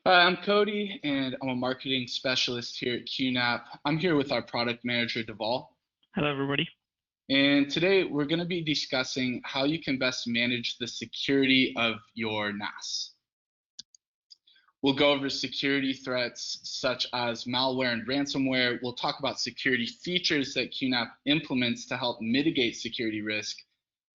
Hi, I'm Cody, and I'm a marketing specialist here at QNAP. I'm here with our product manager, Deval. Hello, everybody. And today we're going to be discussing how you can best manage the security of your NAS. We'll go over security threats such as malware and ransomware. We'll talk about security features that QNAP implements to help mitigate security risk.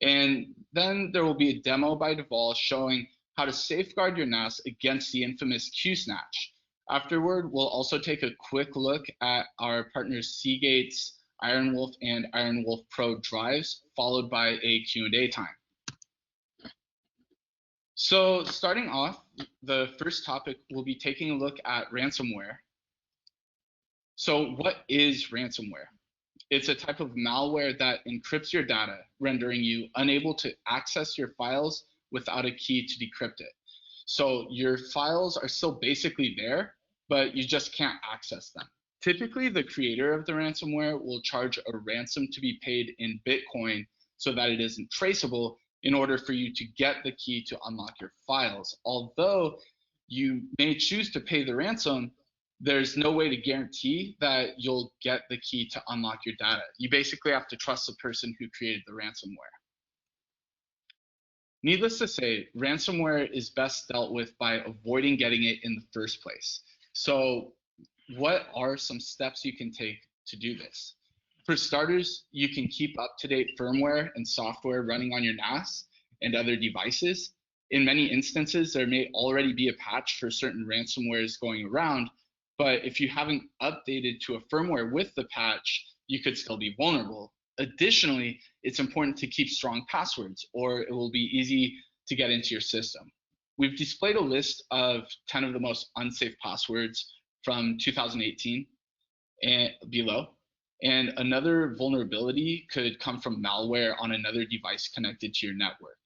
And then there will be a demo by Deval showing how to safeguard your NAS against the infamous QSnatch. Afterward, we'll also take a quick look at our partners Seagate's IronWolf and IronWolf Pro drives, followed by a Q&A time. So starting off, the first topic, we'll be taking a look at ransomware. So what is ransomware? It's a type of malware that encrypts your data, rendering you unable to access your files without a key to decrypt it. So your files are still basically there, but you just can't access them. Typically, the creator of the ransomware will charge a ransom to be paid in Bitcoin so that it isn't traceable in order for you to get the key to unlock your files. Although you may choose to pay the ransom, there's no way to guarantee that you'll get the key to unlock your data. You basically have to trust the person who created the ransomware. Needless to say, ransomware is best dealt with by avoiding getting it in the first place. So what are some steps you can take to do this? For starters, you can keep up-to-date firmware and software running on your NAS and other devices. In many instances, there may already be a patch for certain ransomwares going around, but if you haven't updated to a firmware with the patch, you could still be vulnerable. Additionally, it's important to keep strong passwords, or it will be easy to get into your system. We've displayed a list of 10 of the most unsafe passwords from 2018 and below. And another vulnerability could come from malware on another device connected to your network.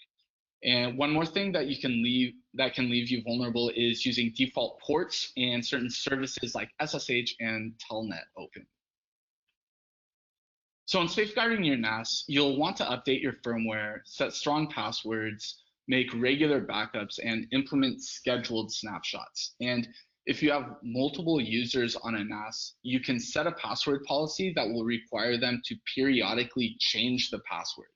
And one more thing that can leave you vulnerable is using default ports and certain services like SSH and Telnet open. So in safeguarding your NAS, you'll want to update your firmware, set strong passwords, make regular backups, and implement scheduled snapshots. And if you have multiple users on a NAS, you can set a password policy that will require them to periodically change the password.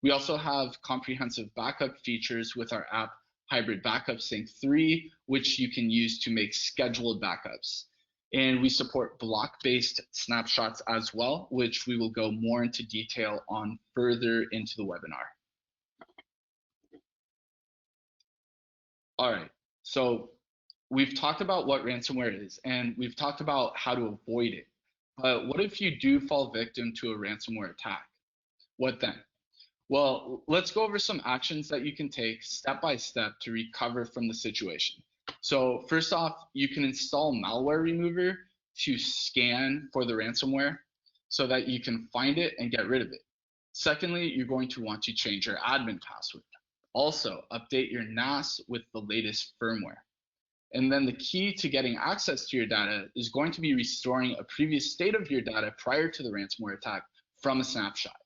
We also have comprehensive backup features with our app Hybrid Backup Sync 3, which you can use to make scheduled backups. And we support block-based snapshots as well, which we will go more into detail on further into the webinar. All right, so we've talked about what ransomware is, and we've talked about how to avoid it. But what if you do fall victim to a ransomware attack? What then? Well, let's go over some actions that you can take step by step to recover from the situation. So first off, you can install Malware Remover to scan for the ransomware so that you can find it and get rid of it. Secondly, you're going to want to change your admin password. Also, update your NAS with the latest firmware. And then the key to getting access to your data is going to be restoring a previous state of your data prior to the ransomware attack from a snapshot.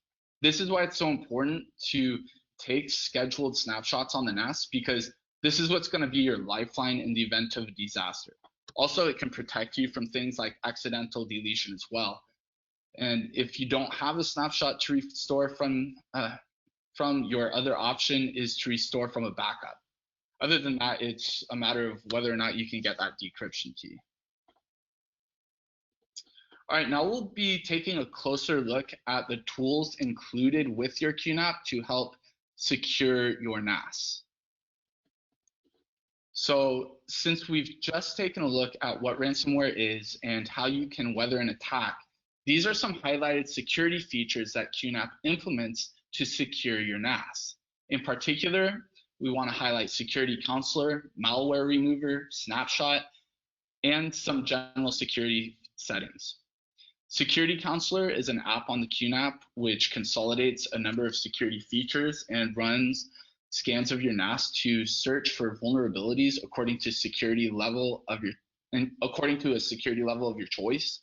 This is why it's so important to take scheduled snapshots on the NAS, because this is what's going to be your lifeline in the event of a disaster. Also, it can protect you from things like accidental deletion as well. And if you don't have a snapshot to restore from your other option is to restore from a backup. Other than that, it's a matter of whether or not you can get that decryption key. All right, now we'll be taking a closer look at the tools included with your QNAP to help secure your NAS. So since we've just taken a look at what ransomware is and how you can weather an attack, these are some highlighted security features that QNAP implements to secure your NAS. In particular, we want to highlight Security Counselor, Malware Remover, Snapshot, and some general security settings. Security Counselor is an app on the QNAP which consolidates a number of security features and runs scans of your NAS to search for vulnerabilities according to a security level of your choice.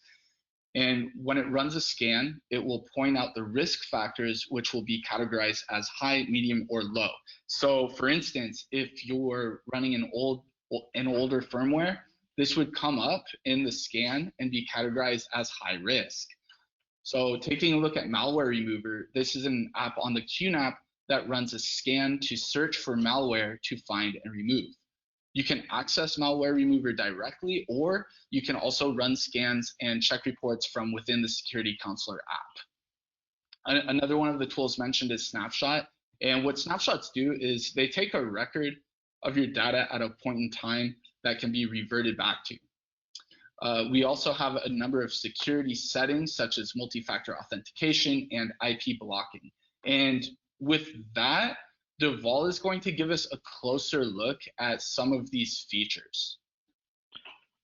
And when it runs a scan, it will point out the risk factors which will be categorized as high, medium, or low. So for instance, if you're running an old an older firmware, this would come up in the scan and be categorized as high risk. So taking a look at Malware Remover, this is an app on the QNAP that runs a scan to search for malware to find and remove. You can access Malware Remover directly, or you can also run scans and check reports from within the Security Counselor app. Another one of the tools mentioned is Snapshot. And what snapshots do is they take a record of your data at a point in time that can be reverted back to. We also have a number of security settings such as multi-factor authentication and IP blocking. And with that, Deval is going to give us a closer look at some of these features.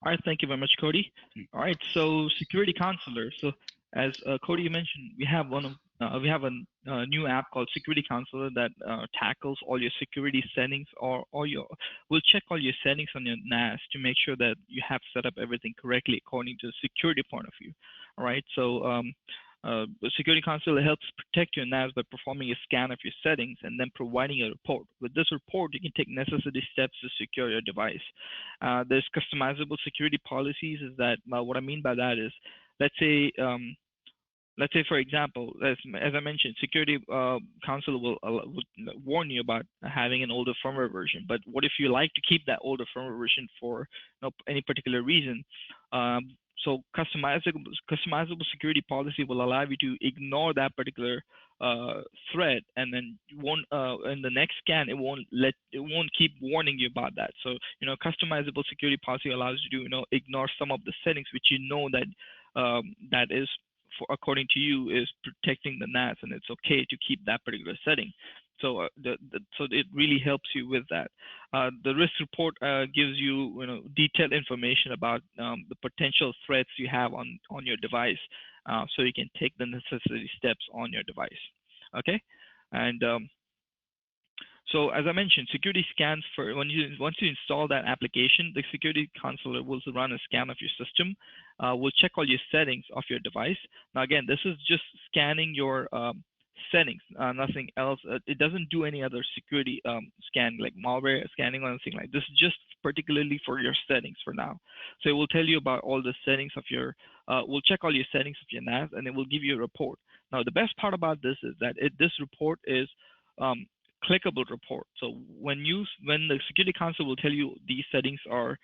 All right, thank you very much, Cody. All right, so Security Counselor. So as Cody mentioned, we have a new app called Security Counselor that tackles all your security settings, or will check all your settings on your NAS to make sure that you have set up everything correctly according to a security point of view. All right, so the Security Counselor helps protect your NAS by performing a scan of your settings and then providing a report. With this report, you can take necessary steps to secure your device. There's customizable security policies. Is that what I mean by that is, let's say, for example, as I mentioned, Security Counselor will warn you about having an older firmware version. But what if you like to keep that older firmware version for any particular reason? So customizable security policy will allow you to ignore that particular threat, and then you won't in the next scan it won't keep warning you about that. So customizable security policy allows you to ignore some of the settings which that is, according to you, is protecting the NAS, and it's okay to keep that particular setting. So so it really helps you with that. The risk report gives you detailed information about the potential threats you have on your device, so you can take the necessary steps on your device. Okay, and so as I mentioned, security scans for once you install that application, the Security Counselor will run a scan of your system. Will check all your settings of your device. Now again, this is just scanning your settings, nothing else. It doesn't do any other security scan like malware scanning or anything like this. Just particularly for your settings for now. So it will tell you about all the settings of your. Will check all your settings of your NAS, and it will give you a report. Now the best part about this is that this report is clickable report. So when the Security Counselor will tell you these settings are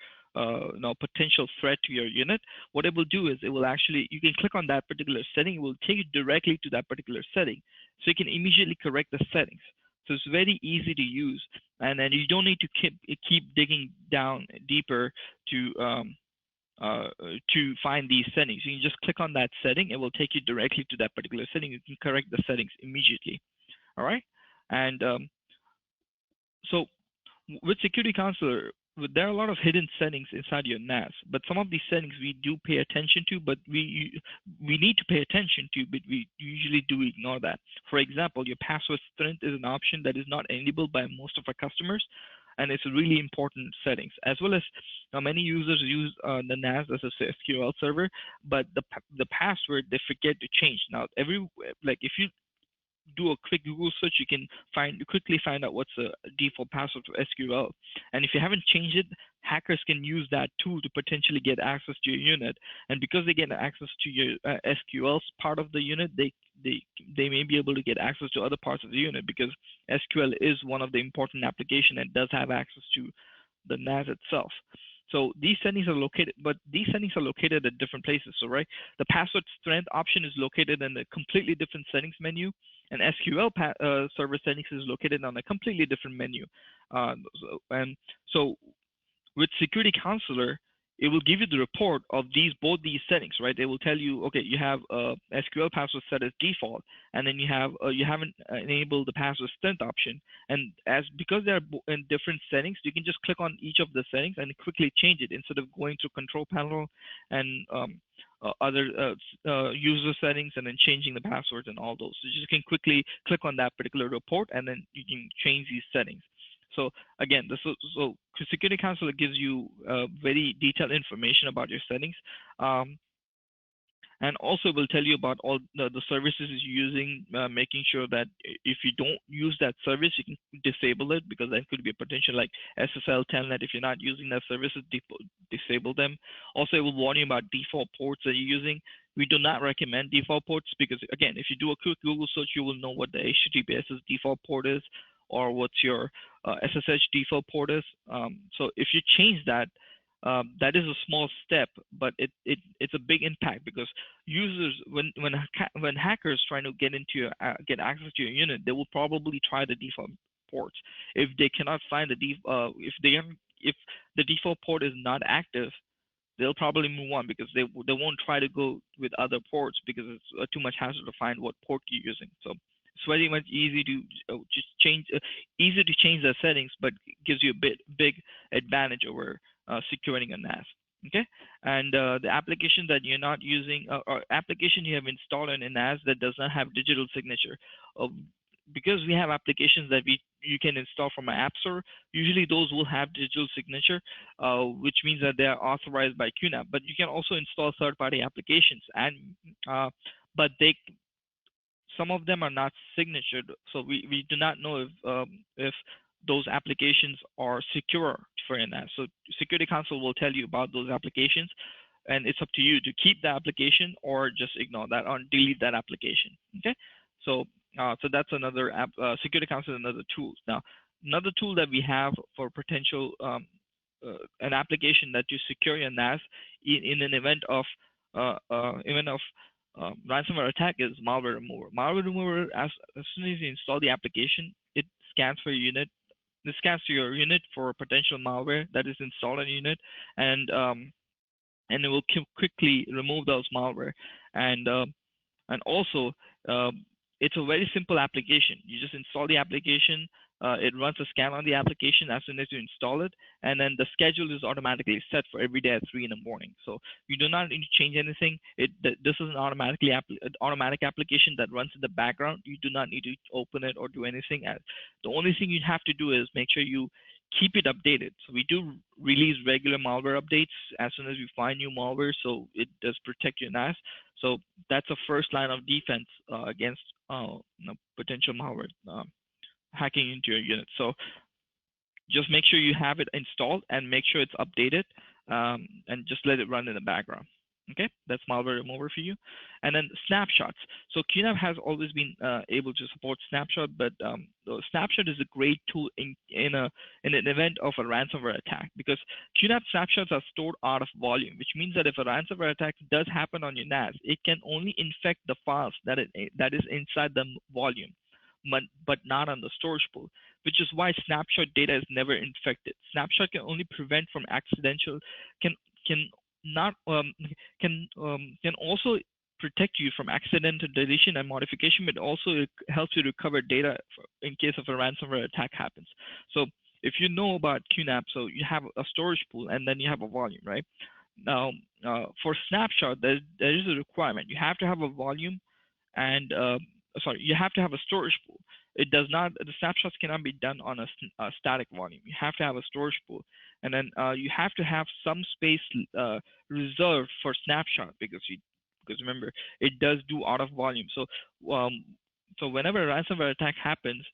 potential threat to your unit, what it will do is you can click on that particular setting. It will take you directly to that particular setting, so you can immediately correct the settings. So it's very easy to use, and then you don't need to keep digging down deeper to find these settings. You can just click on that setting. It will take you directly to that particular setting. You can correct the settings immediately. All right, and so with Security Counselor, there are a lot of hidden settings inside your NAS, but some of these settings we do pay attention to, but we need to pay attention to, but we usually do ignore that. For example, your password strength is an option that is not enabled by most of our customers, and it's a really important settings. As well as many users use the NAS as a SQL server, but the password they forget to change. Now if you do a quick Google search, you can quickly find out what's the default password for SQL. And if you haven't changed it, hackers can use that tool to potentially get access to your unit. And because they get access to your SQL part of the unit, they may be able to get access to other parts of the unit, because SQL is one of the important applications that does have access to the NAS itself. So these settings are located, at different places. So the password strength option is located in a completely different settings menu, and SQL server settings is located on a completely different menu. So with Security Counselor, it will give you the report of both these settings, right? They will tell you, okay, you have SQL password set as default, and then you haven't enabled the password strength option. And because they're in different settings, you can just click on each of the settings and quickly change it instead of going to control panel and other user settings and then changing the passwords and all those. So you just can quickly click on that particular report, and then you can change these settings. So again, so Security Counselor gives you very detailed information about your settings, and And also it will tell you about all the services you're using, making sure that if you don't use that service, you can disable it, because that could be a potential like SSL telnet. If you're not using that service, disable them. Also, it will warn you about default ports that you're using. We do not recommend default ports because, again, if you do a quick Google search, you will know what the HTTPS's default port is, or what's your SSH default port is. So if you change that, that is a small step, but it's a big impact, because users, when hackers trying to get get access to your unit, they will probably try the default ports. If they cannot find if the default port is not active, they'll probably move on, because they won't try to go with other ports, because it's too much hassle to find what port you're using. So it's very much easy to easy to change the settings, but gives you a big advantage over securing a NAS. Okay, and the application that you're not using, or application you have installed in a NAS that does not have digital signature, because we have applications that you can install from an app store. Usually those will have digital signature, which means that they are authorized by QNAP. But you can also install third-party applications, and but some of them are not signatured, so we do not know if those applications are secure for NAS. So Security Council will tell you about those applications, and it's up to you to keep the application or just ignore that or delete that application. Okay, so that's another app. Security Council is another tool. Now, another tool that we have for potential an application that you secure your NAS in an event of ransomware attack is Malware Remover. Malware Remover, as soon as you install the application, it scans for your unit. It scans to your unit for potential malware that is installed on your unit, and it will quickly remove those malware. And also, it's a very simple application. You just install the application. It runs a scan on the application as soon as you install it, and then the schedule is automatically set for every day at 3 in the morning. So you do not need to change anything. This is an automatic application that runs in the background. You do not need to open it or do anything. The only thing you have to do is make sure you keep it updated. So we do release regular malware updates as soon as we find new malware, so it does protect your NAS. So that's a first line of defense against potential malware hacking into your unit. So just make sure you have it installed and make sure it's updated, and just let it run in the background. Okay, that's Malware Remover for you. And then snapshots. So QNAP has always been able to support Snapshot, but Snapshot is a great tool in an event of a ransomware attack, because QNAP snapshots are stored out of volume, which means that if a ransomware attack does happen on your NAS, it can only infect the files that is inside the volume, but not on the storage pool, which is why snapshot data is never infected. Snapshot can only prevent from accidental, can also protect you from accidental deletion and modification, but also it helps you recover data in case of a ransomware attack happens. So if you know about QNAP, so you have a storage pool and then you have a volume, right? Now, for snapshot, there is a requirement. You have to have a volume, and you have to have a storage pool. The snapshots cannot be done on a static volume. You have to have a storage pool, and then you have to have some space reserved for snapshot, because remember, it does do out of volume. So whenever a ransomware attack happens,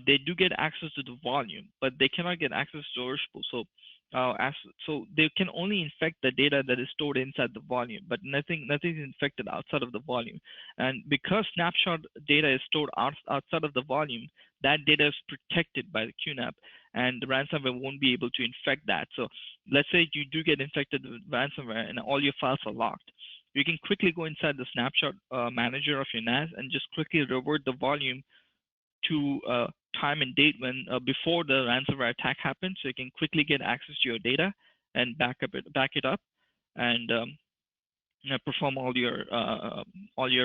they do get access to the volume, but they cannot get access to storage pool. So they can only infect the data that is stored inside the volume, but nothing is infected outside of the volume. And because snapshot data is stored outside of the volume, that data is protected by the QNAP, and the ransomware won't be able to infect that. So let's say you do get infected with ransomware and all your files are locked. You can quickly go inside the snapshot manager of your NAS and just quickly revert the volume to time and date when before the ransomware attack happened, so you can quickly get access to your data and back it up, and perform all your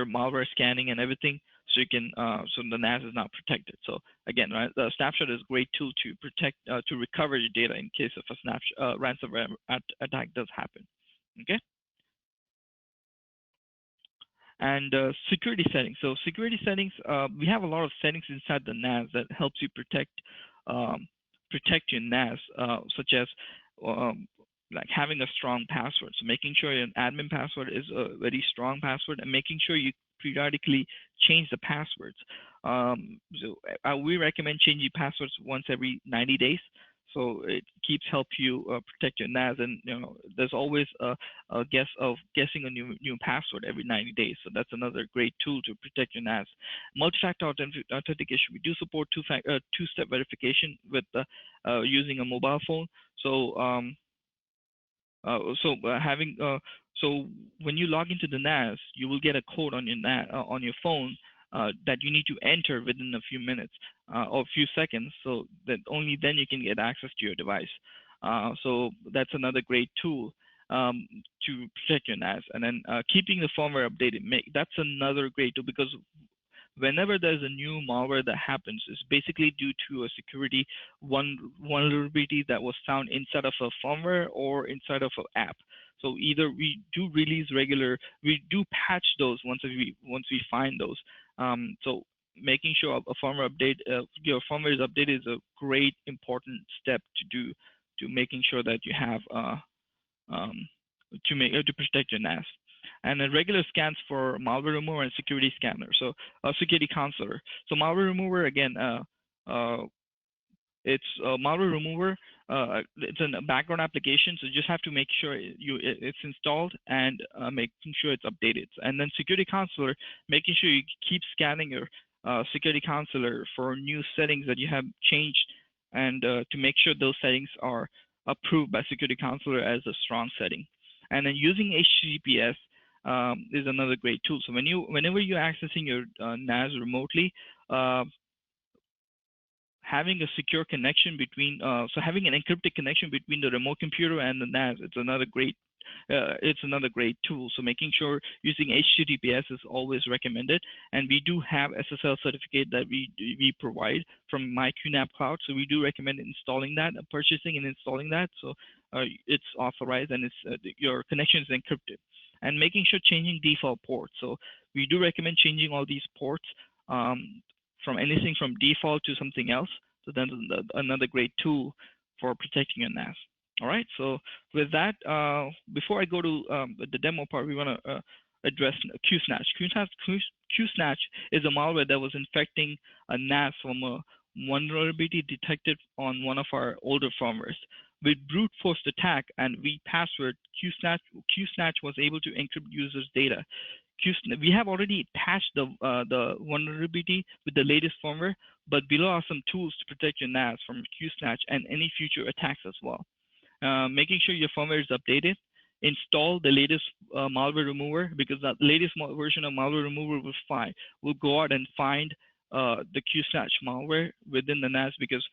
malware scanning and everything, so you can so the NAS is not protected. So again, right, the snapshot is a great tool to protect to recover your data in case of a ransomware attack does happen. Okay. And security settings. So security settings, we have a lot of settings inside the NAS that helps you protect your NAS, such as like having a strong password. So making sure your admin password is a very strong password, and making sure you periodically change the passwords. We recommend changing passwords once every 90 days. So it keeps help you protect your NAS, and there's always a guessing a new password every 90 days. So that's another great tool to protect your NAS. Multi-factor authentication. We do support two-step verification with using a mobile phone. So so when you log into the NAS, you will get a code on your phone that you need to enter within a few minutes or a few seconds, so that only then you can get access to your device. So that's another great tool to protect your NAS. And then keeping the firmware updated, that's another great tool, because whenever there's a new malware that happens, it's basically due to a security vulnerability that was found inside of a firmware or inside of an app. So either we do we do patch those once we find those. So making sure a firmware update, your firmware is updated, is a great important step to do to making sure that you have to protect your NAS. And then regular scans for Malware Remover and Security Scanner. So Security Counselor. So Malware Remover, again, it's Malware Remover. It's a background application, so you just have to make sure it's installed and making sure it's updated. And then Security Counselor, making sure you keep scanning your Security Counselor for new settings that you have changed, and to make sure those settings are approved by Security Counselor as a strong setting. And then using HTTPS is another great tool. So whenever you're accessing your NAS remotely, having a secure connection between, so having an encrypted connection between the remote computer and the NAS, it's another great tool. So making sure using HTTPS is always recommended, and we do have SSL certificate that we provide from my QNAP cloud. So we do recommend installing that, purchasing and installing that. So it's authorized, and your connection is encrypted. And making sure changing default ports. So we do recommend changing all these ports from anything from default to something else. So that's another great tool for protecting your NAS. All right. So with that, before I go to the demo part, we want to address QSnatch. QSnatch is a malware that was infecting a NAS from a vulnerability detected on one of our older firmwares. With brute force attack and weak password, QSnatch was able to encrypt users' data. We have already patched the vulnerability with the latest firmware, but below are some tools to protect your NAS from QSnatch and any future attacks as well. Making sure your firmware is updated. Install the latest Malware Remover, because the latest version of Malware Remover will go out and find the QSnatch malware within the NAS, because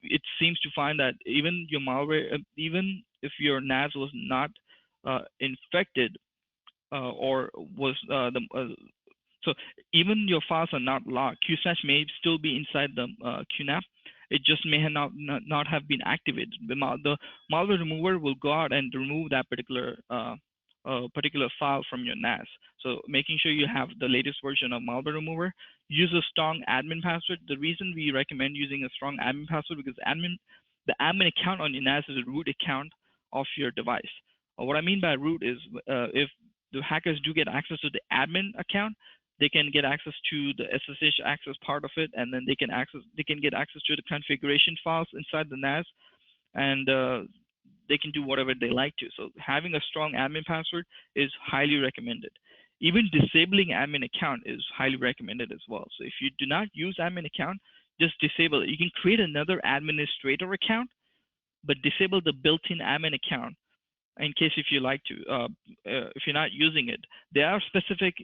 it seems to find that even your malware, even if your NAS was not infected or was so even your files are not locked, QSnatch may still be inside the QNAP. It just may have not have been activated. The Malware Remover will go out and remove that particular file from your NAS. So making sure you have the latest version of Malware Remover. Use a strong admin password. The reason we recommend using a strong admin password, because the admin account on your NAS is a root account of your device. What I mean by root is if the hackers do get access to the admin account, they can get access to the SSH access part of it, and then they can get access to the configuration files inside the NAS, and they can do whatever they like to. So having a strong admin password is highly recommended. Even disabling admin account is highly recommended as well. So if you do not use admin account, just disable it. You can create another administrator account, but disable the built-in admin account in case if you like to, if you're not using it. There are specific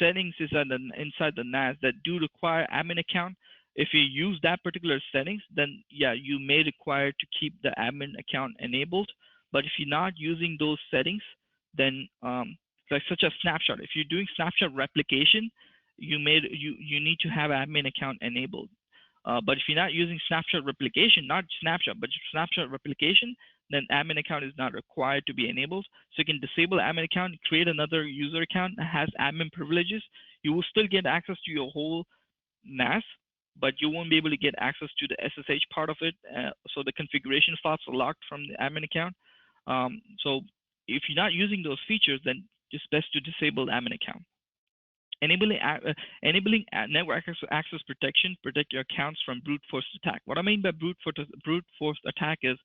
settings inside the NAS that do require admin account. If you use that particular settings, then yeah, you may require to keep the admin account enabled. But if you're not using those settings, then like such as Snapshot, if you're doing Snapshot replication, you need to have admin account enabled. But if you're not using Snapshot replication, not Snapshot, but Snapshot replication, then admin account is not required to be enabled. So you can disable admin account, create another user account that has admin privileges. You will still get access to your whole NAS, but you won't be able to get access to the SSH part of it. So the configuration files are locked from the admin account. So if you're not using those features, then it's best to disable admin account. Enabling network access protection, protect your accounts from brute force attack. What I mean by brute force attack is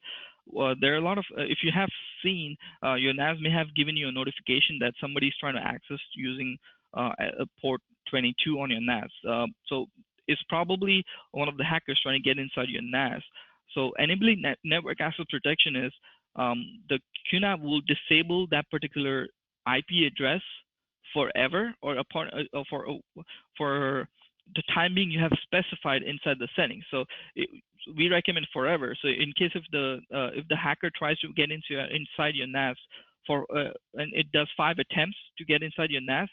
there are a lot of, if you have seen, your NAS may have given you a notification that somebody's trying to access using a port 22 on your NAS. So it's probably one of the hackers trying to get inside your NAS. So enabling network access protection is the QNAP will disable that particular IP address forever, or for the time being you have specified inside the settings. So we recommend forever. So in case if the hacker tries to get inside your NAS and it does 5 attempts to get inside your NAS,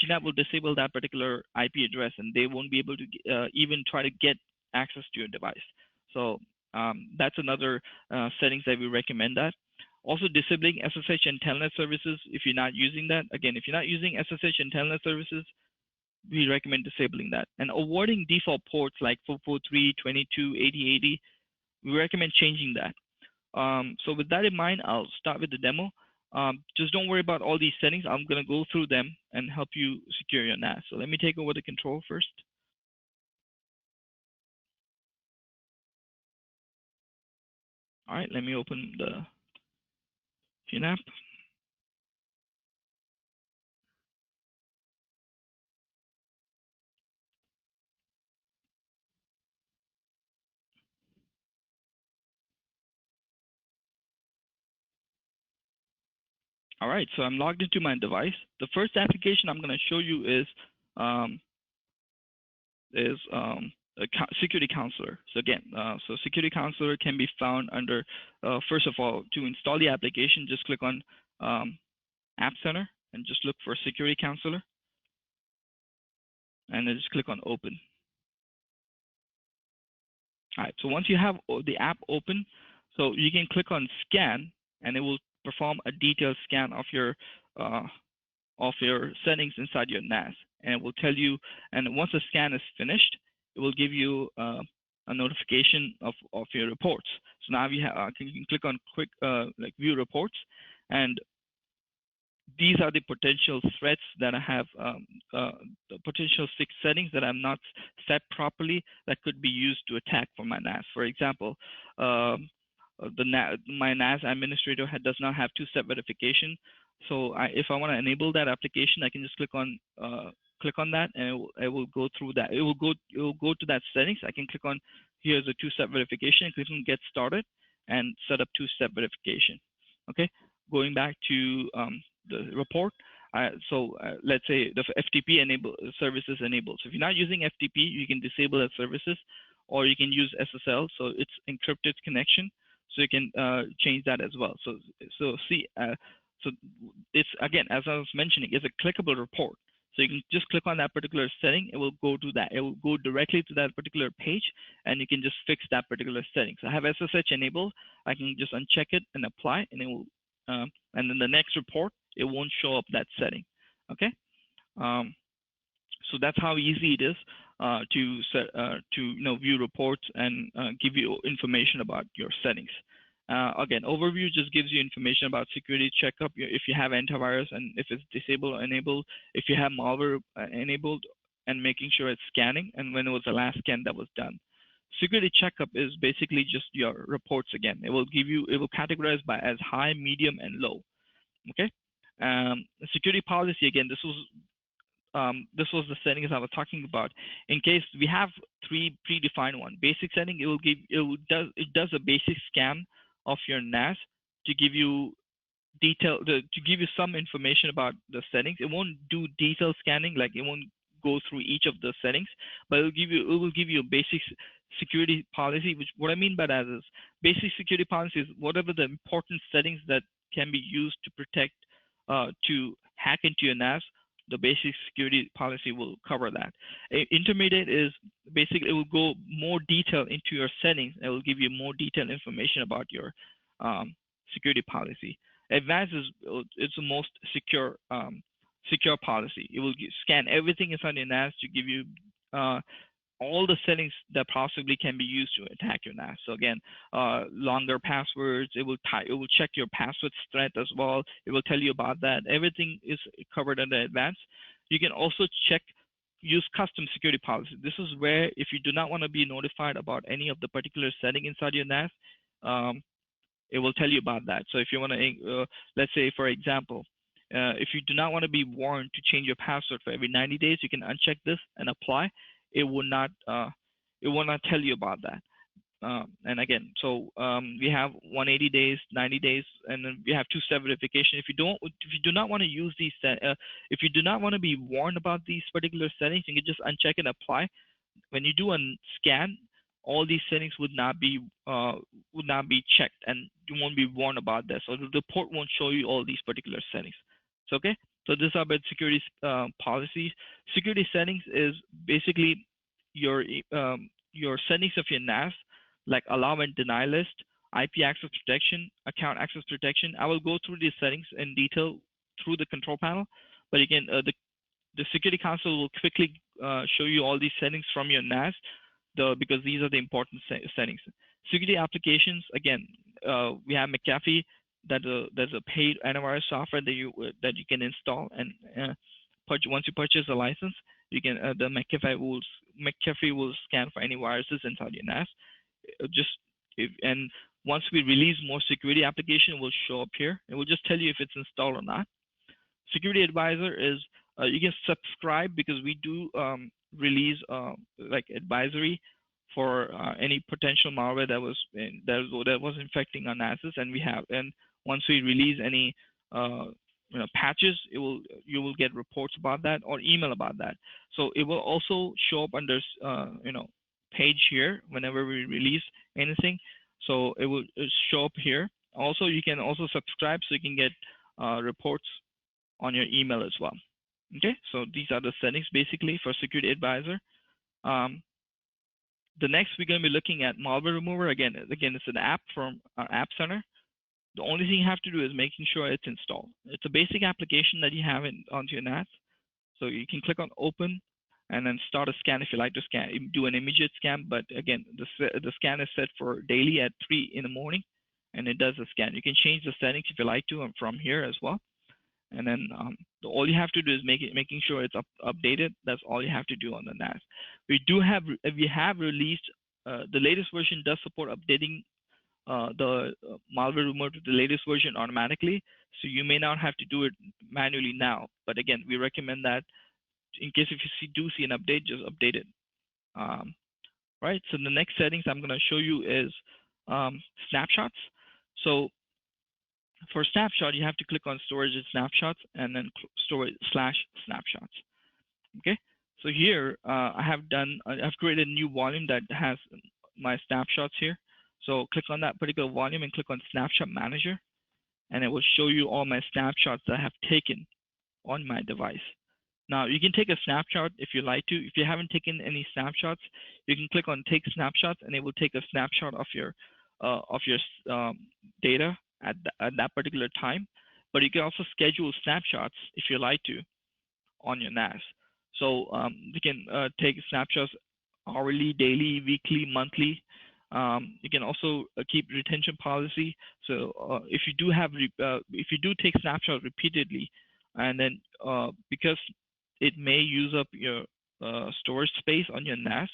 QNAP will disable that particular IP address, and they won't be able to even try to get access to your device. So that's another settings that we recommend that. Also, disabling SSH and Telnet services if you're not using that. Again, if you're not using SSH and Telnet services, we recommend disabling that. And avoiding default ports like 443, 22, 8080, we recommend changing that. So with that in mind, I'll start with the demo. Just don't worry about all these settings. I'm going to go through them and help you secure your NAS. So let me take over the control first. All right, let me open the QNAP. All right, so I'm logged into my device. The first application I'm going to show you is a security counselor. So again, so security counselor can be found under, first of all, to install the application, just click on App Center and just look for security counselor, and then just click on open. All right, so once you have the app open, so you can click on scan, and it will perform a detailed scan of your settings inside your NAS, and it will tell you. And once the scan is finished, it will give you a notification of your reports. So now you can click on quick like view reports, and these are the potential threats that I have, the potential 6 settings that I'm not set properly that could be used to attack for my NAS. For example, my NAS administrator does not have 2-step verification. So if I want to enable that application, I can just click on that, and it will go through that. It will go to that settings. I can click on here's a 2-step verification, click on get started, and set up 2-step verification. Okay, going back to the report. Let's say the FTP services enabled. So if you're not using FTP, you can disable that services, or you can use SSL. So it's encrypted connection. So you can change that as well. So it's, again, as I was mentioning, it's a clickable report. So you can just click on that particular setting. It will go to that. It will go directly to that particular page, and you can just fix that particular setting. So I have SSH enabled. I can just uncheck it and apply, and it will. And then the next report, it won't show up that setting. Okay. So that's how easy it is to view reports and give you information about your settings. Again, overview just gives you information about security checkup, if you have antivirus and if it's disabled or enabled, if you have malware enabled, and making sure it's scanning, and when it was the last scan that was done. Security checkup is basically just your reports again. It will categorize by as high, medium, and low. Okay. Security policy, again, this was the settings I was talking about. In case we have 3 predefined one. Basic setting, it does a basic scan of your NAS to give you some information about the settings. It won't do detailed scanning, like it won't go through each of the settings, but it will give you a basic security policy. Which, what I mean by that is, basic security policy is whatever the important settings that can be used to protect, to hack into your NAS. The basic security policy will cover that. Intermediate is basically, it will go more detail into your settings. It will give you more detailed information about your security policy. Advanced is it's the most secure policy. It will scan everything inside your NAS to give you all the settings that possibly can be used to attack your NAS. So again, longer passwords. It will check your password strength as well. It will tell you about that. Everything is covered under advanced. You can also use custom security policy. This is where if you do not want to be notified about any of the particular setting inside your NAS, it will tell you about that. So if you want to, let's say for example, if you do not want to be warned to change your password for every 90 days, you can uncheck this and apply. It will not tell you about that. And again, so we have 180 days, 90 days, and then we have two-step verification. If you do not want to use these, if you do not want to be warned about these particular settings, you can just uncheck and apply. When you do a scan, all these settings would not be checked, and you won't be warned about that. So the report won't show you all these particular settings. So okay. So this is about security policies. Security settings is basically your settings of your NAS, like allow and deny list, IP access protection, account access protection. I will go through these settings in detail through the control panel, but again, the security console will quickly show you all these settings from your NAS, because these are the important settings. Security applications, again, we have McAfee. There's a paid antivirus software that you can install, and once you purchase a license, you can the McAfee will scan for any viruses inside your NAS. And once we release more security application, it will show up here. It will just tell you if it's installed or not. Security Advisor is you can subscribe, because we do release like advisory for any potential malware that was infecting our NASs, and once we release any patches, you will get reports about that or email about that. So it will also show up under page here whenever we release anything. So it will show up here. Also, you can also subscribe so you can get reports on your email as well. Okay, so these are the settings basically for Security Advisor. The next we're going to be looking at Malware Remover. Again, it's an app from our App Center. The only thing you have to do is making sure it's installed. It's a basic application that you have onto your NAS. So you can click on Open and then start a scan if you like to scan. You do an immediate scan, but again, the scan is set for daily at 3 in the morning, and it does a scan. You can change the settings if you like to from here as well. And then all you have to do is making sure it's updated. That's all you have to do on the NAS. We have released the latest version does support updating the Malware Remover to the latest version automatically. So you may not have to do it manually now. But again, we recommend that in case if you do see an update, just update it. Right. So the next settings I'm going to show you is snapshots. So for Snapshot, you have to click on Storage and Snapshots, and then /snapshots. Okay. So here I've created a new volume that has my snapshots here. So click on that particular volume and click on Snapshot Manager, and it will show you all my snapshots that I have taken on my device. Now you can take a snapshot if you like to. If you haven't taken any snapshots, you can click on Take Snapshots, and it will take a snapshot of your data at that particular time. But you can also schedule snapshots if you like to on your NAS. So you can take snapshots hourly, daily, weekly, monthly. You can also keep retention policy. So if you do take snapshots repeatedly, and then because it may use up your storage space on your NAS,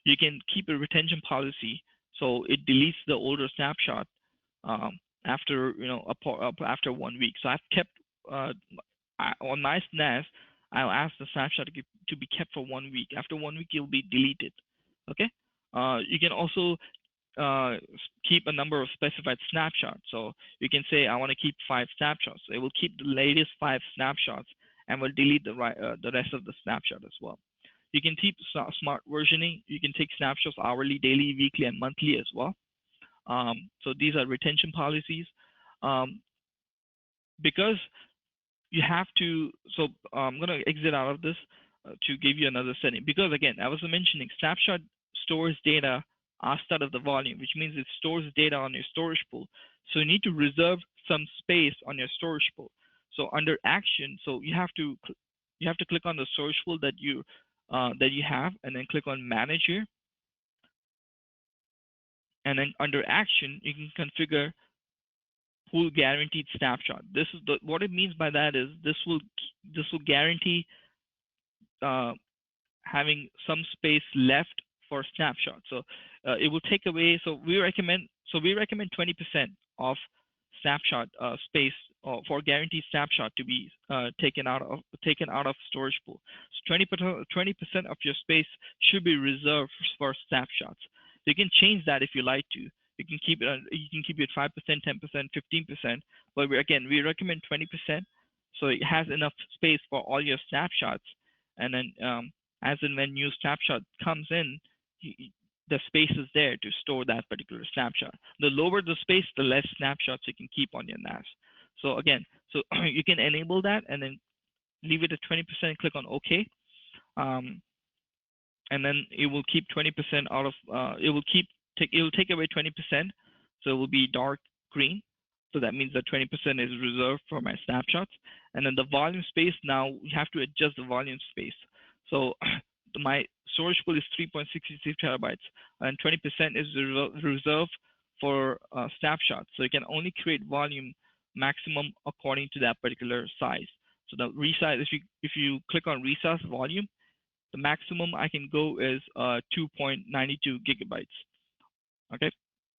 you can keep a retention policy. So it deletes the older snapshot after 1 week. So I've kept on my NAS, I'll ask the snapshot to be kept for 1 week. After 1 week, it'll be deleted. Okay. You can also keep a number of specified snapshots. So you can say, I want to keep 5 snapshots. It will keep the latest 5 snapshots and will delete the rest of the snapshot as well. You can keep smart versioning. You can take snapshots hourly, daily, weekly, and monthly as well. So these are retention policies. Because you have to, so I'm going to exit out of this to give you another setting. Because again, I was mentioning snapshot stores data outside of the volume, which means it stores data on your storage pool. So you need to reserve some space on your storage pool. So under action, so you have to click on the storage pool that you that you have, and then click on Manage here. And then under Action, you can configure Pool Guaranteed Snapshot. This is what it means by that is this will guarantee having some space left for snapshot. So it will take away. So we recommend 20% of snapshot space for guaranteed snapshot to be taken out of storage pool. So 20% of your space should be reserved for snapshots. So you can change that if you like to. You can keep it 5%, 10%, 15%. But we recommend 20%, so it has enough space for all your snapshots. And then as and when new snapshot comes in, the space is there to store that particular snapshot. The lower the space, the less snapshots you can keep on your NAS. So again, you can enable that and then leave it at 20%, click on OK. And then it will keep 20% out of, it will take away 20%. So it will be dark green. So that means that 20% is reserved for my snapshots. And then the volume space, now we have to adjust the volume space. So my storage pool is 3.63 terabytes, and 20% is reserved for snapshots. So you can only create volume maximum according to that particular size. So the resize, if you click on resize volume, the maximum I can go is 2.92 gigabytes. Okay.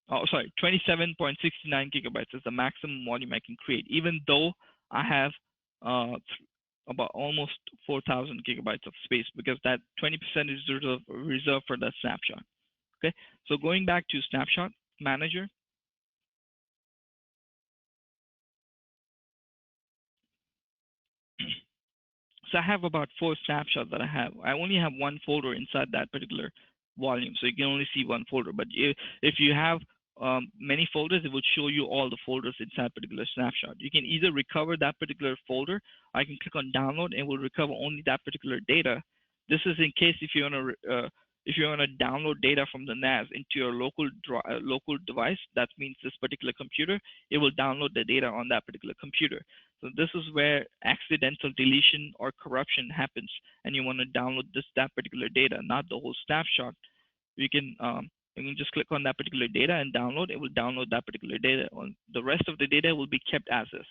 Oh, sorry, 27.69 gigabytes is the maximum volume I can create, even though I have about almost 4,000 gigabytes of space, because that 20% is reserved for that snapshot. Okay, so going back to Snapshot Manager. So I have about 4 snapshots that I have. I only have one folder inside that particular volume, so you can only see one folder. But if you have many folders, it will show you all the folders inside particular snapshot. You can either recover that particular folder. I can click on download and it will recover only that particular data. This is in case if you want to download data from the NAS into your local device. That means this particular computer, it will download the data on that particular computer. So this is where accidental deletion or corruption happens, and you want to download that particular data, not the whole snapshot. You can just click on that particular data and download. It will download that particular data. The rest of the data will be kept as is.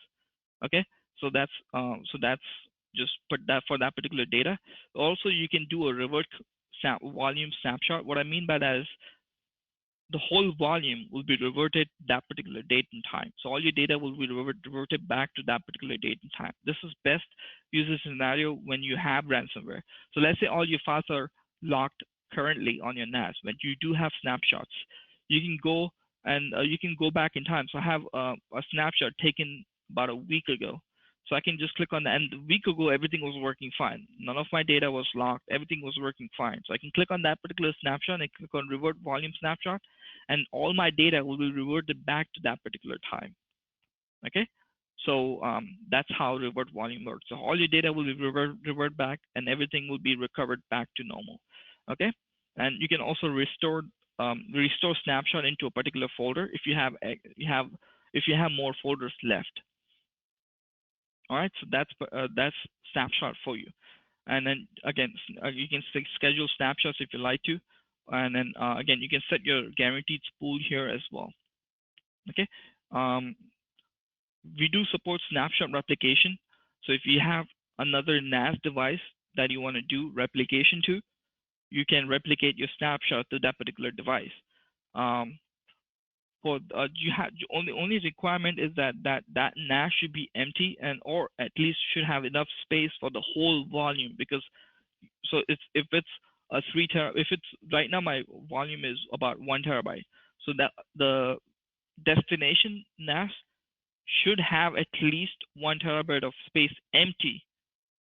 Okay, so that's just put that for that particular data. Also, you can do a revert volume snapshot. What I mean by that is the whole volume will be reverted that particular date and time. So all your data will be reverted back to that particular date and time. This is best used in a scenario when you have ransomware. So let's say all your files are locked currently on your NAS. When you do have snapshots, you can go and you can go back in time. So I have a snapshot taken about a week ago. So I can just click on that, and a week ago everything was working fine. None of my data was locked. Everything was working fine. So I can click on that particular snapshot and click on revert volume snapshot, and all my data will be reverted back to that particular time. Okay, so that's how revert volume works. So all your data will be revert back, and everything will be recovered back to normal. Okay, and you can also restore snapshot into a particular folder if you have more folders left. All right, so that's snapshot for you. And then again, you can schedule snapshots if you like to, and then again, you can set your guaranteed spool here as well. Okay, we do support snapshot replication. So if you have another NAS device that you want to do replication to, you can replicate your snapshot to that particular device. Only requirement is that NAS should be empty, and or at least should have enough space for the whole volume, because so if it's a if it's right now my volume is about 1 terabyte, so that the destination NAS should have at least 1 terabyte of space empty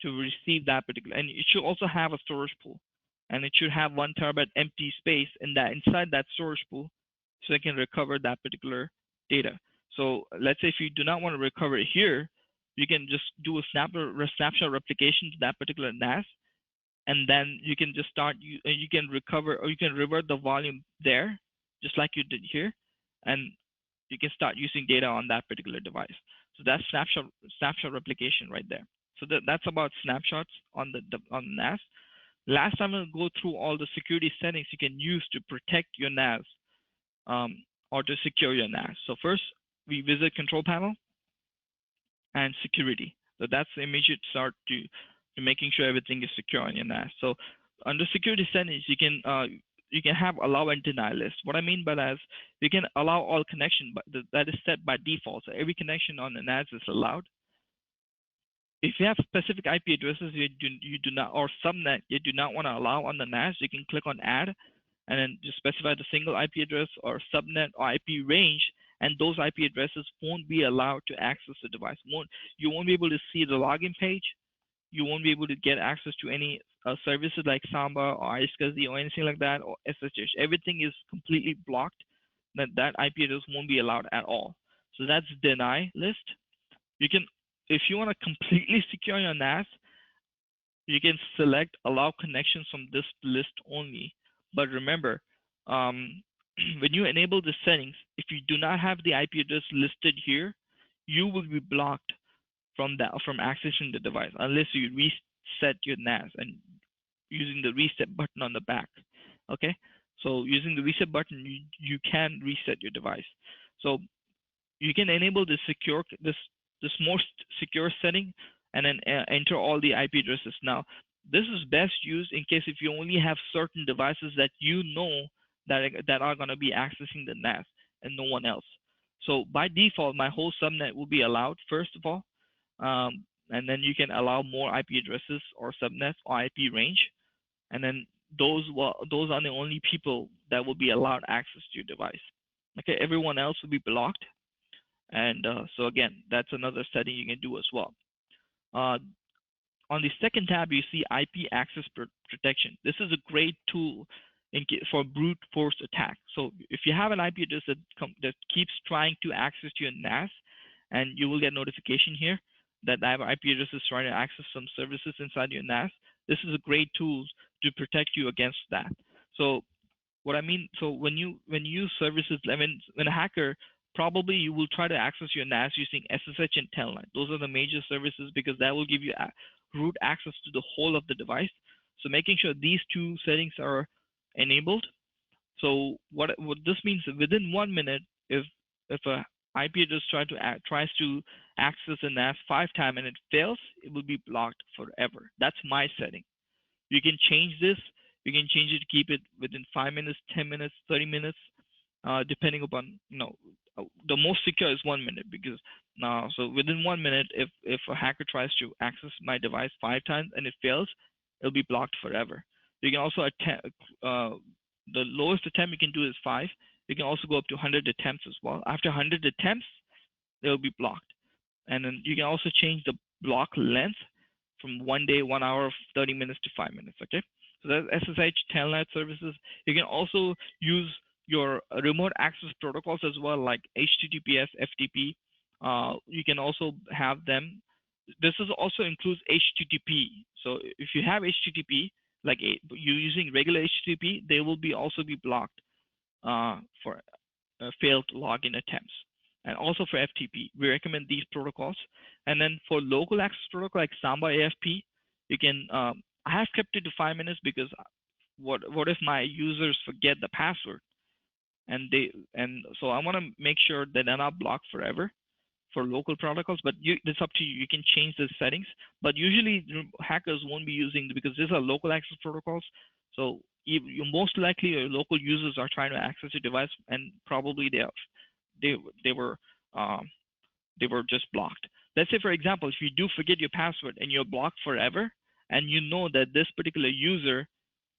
to receive that particular, and it should also have a storage pool, and it should have 1 terabyte empty space inside that storage pool, so it can recover that particular data. So let's say if you do not want to recover it here, you can just do a snapshot replication to that particular NAS, and then you can just start, you can recover, or you can revert the volume there, just like you did here, and you can start using data on that particular device. So that's snapshot replication right there. So that's about snapshots on the NAS. Last time I'll go through all the security settings you can use to protect your NAS or to secure your NAS. So first, we visit Control Panel and Security. So that's the immediate start to making sure everything is secure on your NAS. So under Security Settings, you can have allow and deny list. What I mean by that is you can allow all connection, but that is set by default. So every connection on the NAS is allowed. If you have specific IP addresses you do not, or subnet you do not want to allow on the NAS, you can click on Add, and then just specify the single IP address or subnet or IP range, and those IP addresses won't be allowed to access the device. You won't be able to see the login page. You won't be able to get access to any services like Samba or iSCSI or anything like that, or SSH. Everything is completely blocked. That IP address won't be allowed at all. So that's deny list. You can, if you want to completely secure your NAS, you can select allow connections from this list only. But remember, when you enable the settings, if you do not have the IP address listed here, you will be blocked from accessing the device unless you reset your NAS and using the reset button on the back. Okay, so using the reset button, you can reset your device. So you can enable this most secure setting and then enter all the IP addresses. Now, this is best used in case if you only have certain devices that you know that are going to be accessing the NAS and no one else. So by default, my whole subnet will be allowed first of all, and then you can allow more IP addresses or subnets or IP range, and then those are the only people that will be allowed access to your device. Okay, everyone else will be blocked. And so again, that's another setting you can do as well. On the second tab, you see IP access protection. This is a great tool for brute force attack. So if you have an IP address that keeps trying to access your NAS, and you will get notification here that I have IP addresses trying to access some services inside your NAS, this is a great tool to protect you against that. So what I mean, so when you use services, when a hacker, probably you will try to access your NAS using SSH and Telnet. Those are the major services because that will give you root access to the whole of the device. So making sure these two settings are enabled. So what this means, within 1 minute, if a IP address tries to access a NAS 5 times and it fails, it will be blocked forever. That's my setting. You can change this. You can change it to keep it within 5 minutes, 10 minutes, 30 minutes, depending upon, the most secure is 1 minute because so within 1 minute, if a hacker tries to access my device 5 times and it fails, it'll be blocked forever. You can also attempt, the lowest attempt you can do is 5. You can also go up to 100 attempts as well. After 100 attempts, they'll be blocked. And then you can also change the block length from 1 day, 1 hour, 30 minutes to 5 minutes. Okay, so that's SSH Telnet services. You can also use your remote access protocols as well, like HTTPS, FTP. You can also have them. This also includes HTTP. So if you have HTTP, like you're using regular HTTP, they will also be blocked for failed login attempts. And also for FTP, we recommend these protocols. And then for local access protocol like Samba AFP, you can. I have kept it to 5 minutes because what if my users forget the password? And so I want to make sure that they're not blocked forever for local protocols, but it's up to you. You can change the settings, but usually hackers won't be using because these are local access protocols. So you most likely your local users are trying to access your device, and probably they were just blocked. Let's say, for example, if you do forget your password and you're blocked forever, and you know that this particular user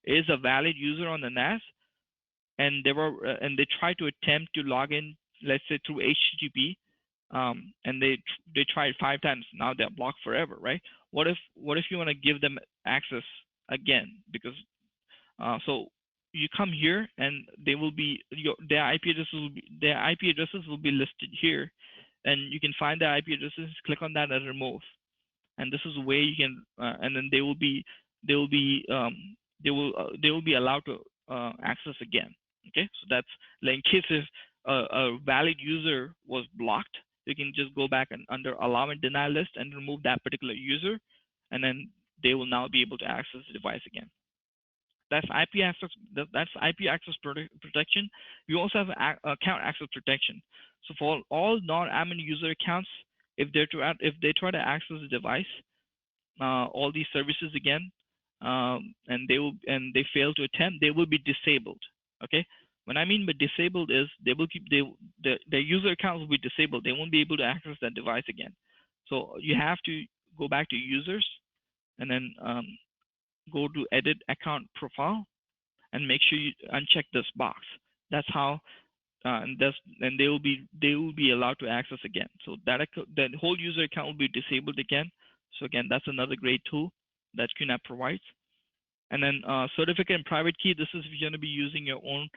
is a valid user on the NAS, and they try to attempt to log in, let's say through HTTP, and they tried 5 times. Now they're blocked forever, right? What if you want to give them access again? Because so you come here and they will be their IP addresses will be listed here, and you can find their IP addresses. Click on that and remove, and this is a way you can, and then they will be allowed to access again. Okay, so that's like in case if a valid user was blocked, you can just go back and under allow and deny list and remove that particular user, and then they will now be able to access the device again. that's IP access. That's IP access protection. We also have account access protection. So for all non-admin user accounts, if they try to access the device, all these services again, and they fail to attempt, they will be disabled. Okay. What I mean by disabled is they will keep their user accounts will be disabled. They won't be able to access that device again. So you have to go back to users and then go to edit account profile and make sure you uncheck this box. That's how and they will be allowed to access again. So that whole user account will be disabled again. So again, that's another great tool that QNAP provides. And then certificate and private key. This is if you're going to be using your own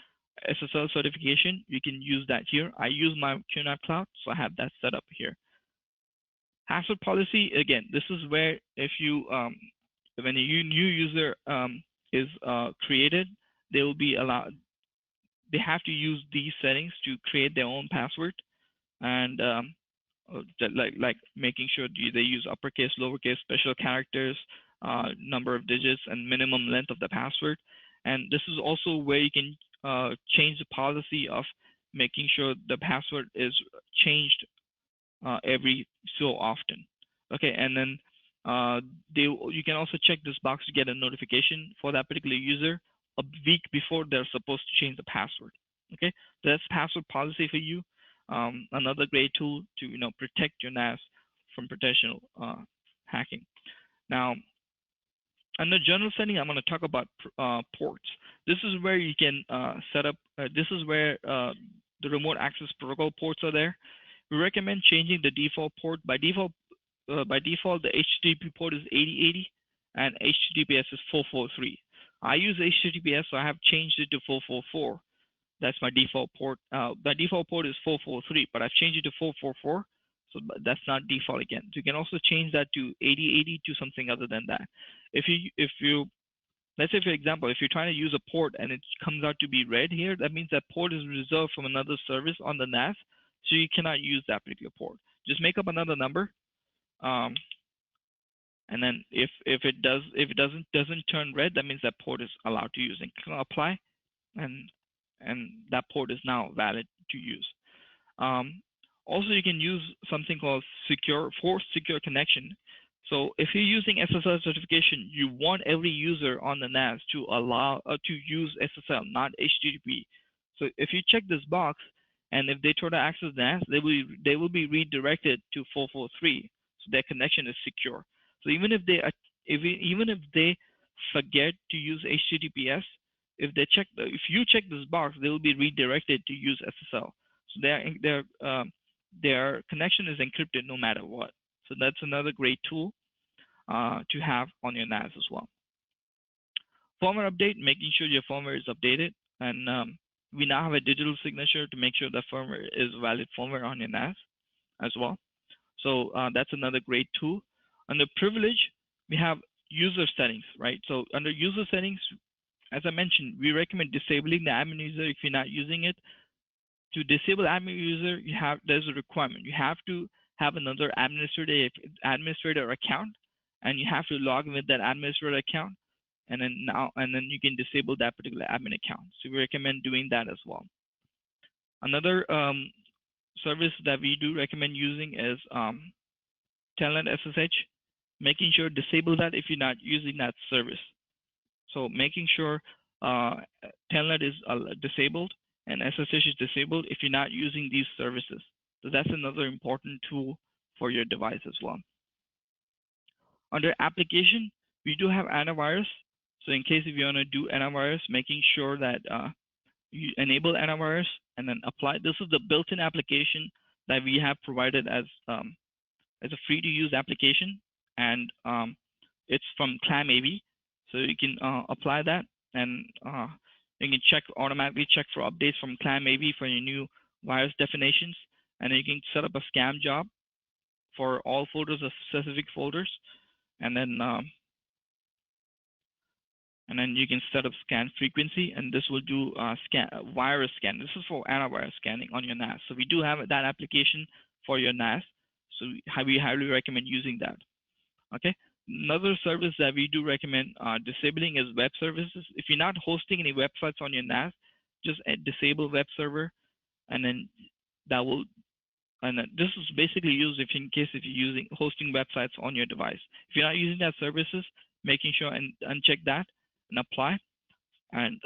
SSL certification. You can use that here. I use my QNAP Cloud, so I have that set up here. Password policy. Again, this is where if you when a new user is created, they will be allowed. They have to use these settings to create their own password, and like making sure they use uppercase, lowercase, special characters, number of digits, and minimum length of the password. And this is also where you can change the policy of making sure the password is changed every so often. Okay, and then you can also check this box to get a notification for that particular user a week before they're supposed to change the password. Okay, so that's password policy for you. Another great tool to protect your NAS from potential hacking. Now, under general setting, I'm going to talk about ports. This is where you can set up. This is where the remote access protocol ports are there. We recommend changing the default port. By default, the HTTP port is 8080 and HTTPS is 443. I use HTTPS, so I have changed it to 444. That's my default port. The default port is 443, but I've changed it to 444, so that's not default again. So you can also change that to 8080 to something other than that. If you let's say, for example, if you're trying to use a port and it comes out to be red here, that means that port is reserved from another service on the NAS, so you cannot use that particular port. Just make up another number, and then if it doesn't turn red, that means that port is allowed to use, and click apply, and that port is now valid to use. Also, you can use something called forced secure connection. So if you're using SSL certification, you want every user on the NAS to allow to use SSL, not HTTP. So if you check this box, and if they try to access NAS, they will be redirected to 443. So their connection is secure. So even if they forget to use HTTPS, if you check this box, they will be redirected to use SSL. So their connection is encrypted no matter what. So that's another great tool to have on your NAS as well. Firmware update, making sure your firmware is updated, and we now have a digital signature to make sure that firmware is valid firmware on your NAS as well. So that's another great tool. Under privilege, we have user settings, right? So under user settings, as I mentioned, we recommend disabling the admin user if you're not using it. To disable admin user, there's a requirement. You have to have another administrator account, and you have to log in with that administrator account, and then you can disable that particular admin account. So we recommend doing that as well. Another service that we do recommend using is Telnet SSH. Making sure disable that if you're not using that service. So making sure Telnet is disabled and SSH is disabled if you're not using these services. So that's another important tool for your device as well. Under application, we do have antivirus. So in case if you want to do antivirus, making sure that you enable antivirus and then apply. This is the built-in application that we have provided as a free-to-use application, and it's from QNAP. So you can apply that, and you can automatically check for updates from QNAP for your new virus definitions, and then you can set up a scam job for all folders of specific folders, and then you can set up scan frequency, and this will do virus scan. This is for antivirus scanning on your NAS. So we do have that application for your NAS. So we highly recommend using that. Okay. Another service that we do recommend disabling is web services. If you're not hosting any websites on your NAS, just disable web server, and then that will. And this is basically used if you're using hosting websites on your device. If you're not using that services, making sure and uncheck that and apply, and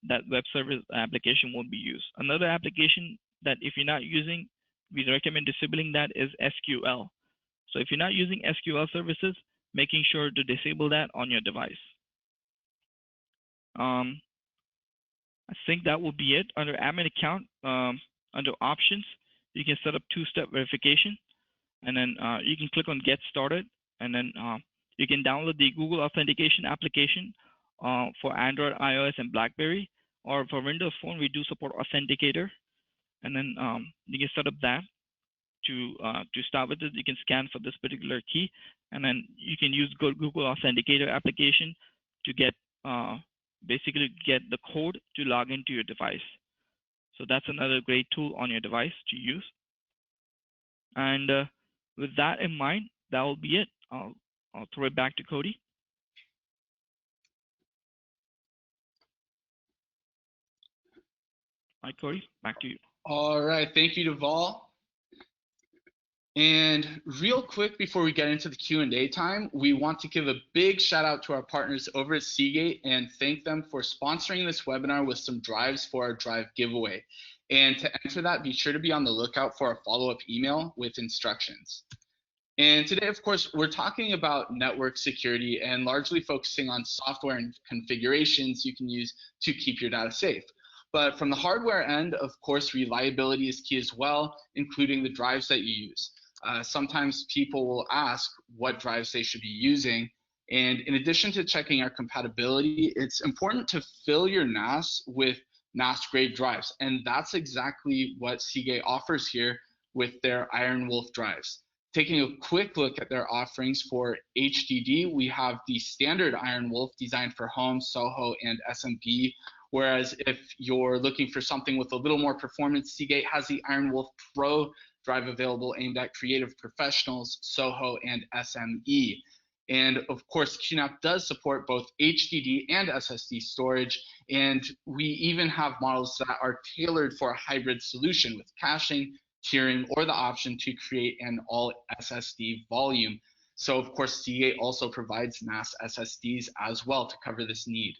that web service application won't be used. Another application that if you're not using, we recommend disabling that is SQL. So if you're not using SQL services, making sure to disable that on your device. I think that will be it. Under admin account, under options, you can set up two-step verification, and then you can click on get started, and then you can download the Google authentication application for Android, iOS, and BlackBerry, or for Windows Phone, we do support Authenticator, and then you can set up that. To start with it, you can scan for this particular key, and then you can use Google Authenticator application to get basically get the code to log into your device. So that's another great tool on your device to use. And with that in mind, that will be it. I'll throw it back to Cody. All right, Cody, back to you. All right, thank you, Deval. And real quick before we get into the Q&A time, we want to give a big shout out to our partners over at Seagate and thank them for sponsoring this webinar with some drives for our drive giveaway. And to enter that, be sure to be on the lookout for a follow-up email with instructions. And today, of course, we're talking about network security and largely focusing on software and configurations you can use to keep your data safe. But from the hardware end, of course, reliability is key as well, including the drives that you use. Sometimes people will ask what drives they should be using. And in addition to checking our compatibility, it's important to fill your NAS with NAS grade drives. And that's exactly what Seagate offers here with their Iron Wolf drives. Taking a quick look at their offerings for HDD, we have the standard Iron Wolf designed for home, Soho, and SMB. Whereas if you're looking for something with a little more performance, Seagate has the Iron Wolf Pro drive available aimed at creative professionals, Soho, and SME. And of course, QNAP does support both HDD and SSD storage, and we even have models that are tailored for a hybrid solution with caching, tiering, or the option to create an all SSD volume. So of course, Seagate also provides NAS SSDs as well to cover this need.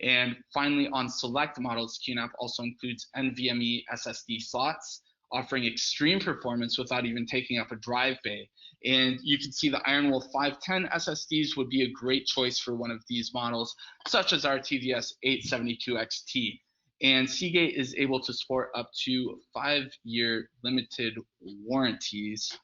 And finally, on select models, QNAP also includes NVMe SSD slots, offering extreme performance without even taking up a drive bay. And you can see the Iron Wolf 510 SSDs would be a great choice for one of these models, such as our TVS 872XT. And Seagate is able to support up to 5-year limited warranties.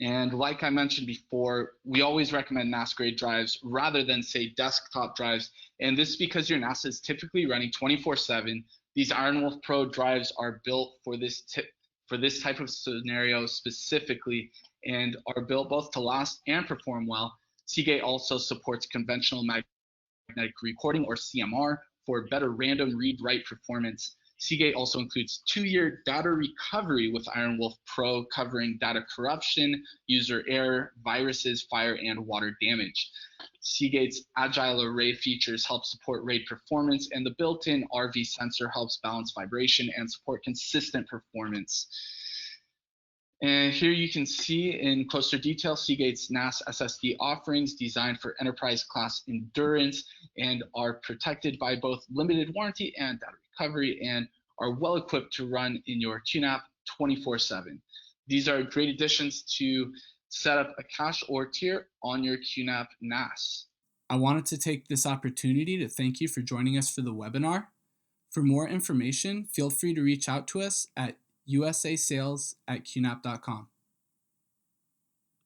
And like I mentioned before, we always recommend NAS grade drives rather than, say, desktop drives. And this is because your NAS is typically running 24/7. These Iron Wolf Pro drives are built for this type of scenario specifically and are built both to last and perform well. Seagate also supports conventional magnetic recording, or CMR, for better random read-write performance. Seagate also includes 2-year data recovery with Iron Wolf Pro, covering data corruption, user error, viruses, fire, and water damage. Seagate's agile array features help support RAID performance, and the built-in RV sensor helps balance vibration and support consistent performance. And here you can see in closer detail Seagate's NAS SSD offerings designed for enterprise class endurance and are protected by both limited warranty and data recovery and are well equipped to run in your QNAP 24/7. These are great additions to set up a cache or tier on your QNAP NAS. I wanted to take this opportunity to thank you for joining us for the webinar. For more information, feel free to reach out to us at usasales@qnap.com.